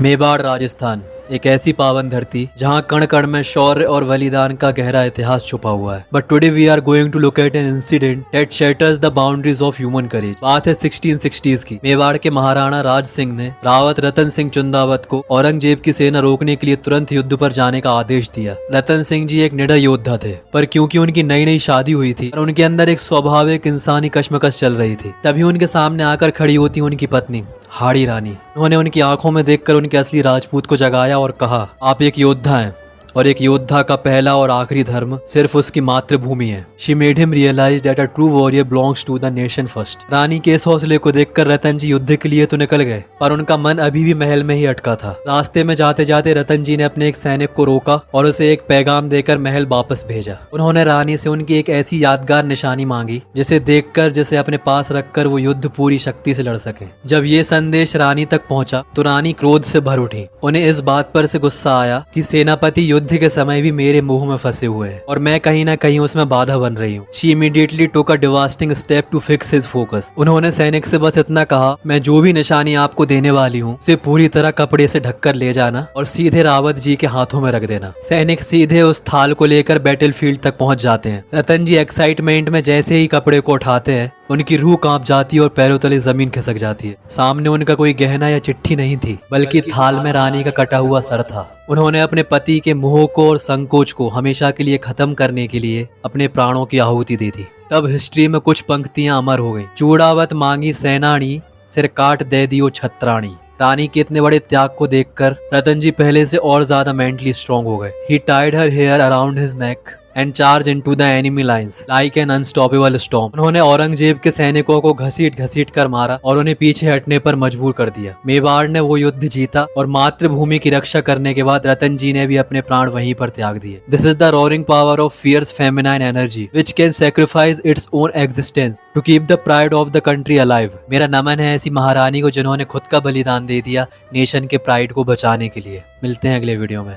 मेवाड़ राजस्थान एक ऐसी पावन धरती जहाँ कण कण में शौर्य और बलिदान का गहरा इतिहास छुपा हुआ है। But today we are going to look at an incident that shatters the boundaries of human courage. बात है 1660s की। मेवाड़ के महाराणा राज सिंह ने रावत रतन सिंह चुंदावत को औरंगजेब की सेना रोकने के लिए तुरंत युद्ध पर जाने का आदेश दिया। रतन सिंह जी एक निडर योद्धा थे, पर क्योंकि उनकी नई नई शादी हुई थी और उनके अंदर एक स्वाभाविक इंसानी कश्मकश चल रही थी, तभी उनके सामने आकर खड़ी होती उनकी पत्नी हाड़ी रानी। उन्होंने उनकी आंखों में देखकर उनके असली राजपूत को जगाया और कहा, आप एक योद्धा हैं और एक योद्धा का पहला और आखिरी धर्म सिर्फ उसकी मातृभूमि है। She made him realize that a true warrior belongs to the nation first. रानी के इस हौसले को देखकर रतन जी युद्ध के लिए तो निकल गए, पर उनका मन अभी भी महल में ही अटका था। रास्ते में जाते जाते रतन जी ने अपने एक सैनिक को रोका और उसे एक पैगाम देकर महल वापस भेजा। उन्होंने रानी से उनकी एक ऐसी यादगार निशानी मांगी जिसे देखकर, जिसे अपने पास रखकर वो युद्ध पूरी शक्ति से लड़ सके। जब ये संदेश रानी तक पहुंचा तो रानी क्रोध से भर उठी। उन्हें इस बात पर से गुस्सा आया कि सेनापति युद्ध के समय भी मेरे मुंह में फंसे हुए हैं और मैं कहीं ना कहीं उसमें बाधा बन रही हूँ। She immediately took a devastating step to fix his focus. उन्होंने सैनिक से बस इतना कहा, मैं जो भी निशानी आपको देने वाली हूँ उसे पूरी तरह कपड़े से ढककर ले जाना और सीधे रावत जी के हाथों में रख देना। सैनिक सीधे उस थाल को लेकर बैटलफील्ड तक पहुंच जाते हैं। रतन जी एक्साइटमेंट में जैसे ही कपड़े को उठाते हैं, उनकी रूह कांप जाती है और पैरों तले जमीन खिसक जाती है। सामने उनका कोई गहना या चिट्ठी नहीं थी, बल्कि थाल में रानी का कटा हुआ सर था। उन्होंने अपने पति के मोह को और संकोच को हमेशा के लिए खत्म करने के लिए अपने प्राणों की आहुति दे दी। तब हिस्ट्री में कुछ पंक्तियां अमर हो गई। चूड़ावत मांगी सेनानी, सिर काट दे दियो छत्राणी। रानी के इतने बड़े त्याग को देखकर रतन जी पहले से और ज्यादा मेंटली स्ट्रांग हो गए। He tied her hair around his neck and charge into the enemy lines like an unstoppable storm. उन्होंने औरंगजेब के सैनिकों को घसीट घसीट कर मारा और उन्हें पीछे हटने पर मजबूर कर दिया। मेवाड़ ने वो युद्ध जीता और मातृभूमि की रक्षा करने के बाद रतन जी ने भी अपने प्राण वहीं पर त्याग दिए। This is the roaring power of fierce feminine energy which can sacrifice its own existence to keep the pride of the country alive. मेरा नमन है ऐसी महारानी को जिन्होंने खुद का बलिदान दे दिया नेशन के प्राइड को बचाने के लिए। मिलते हैं अगले वीडियो में।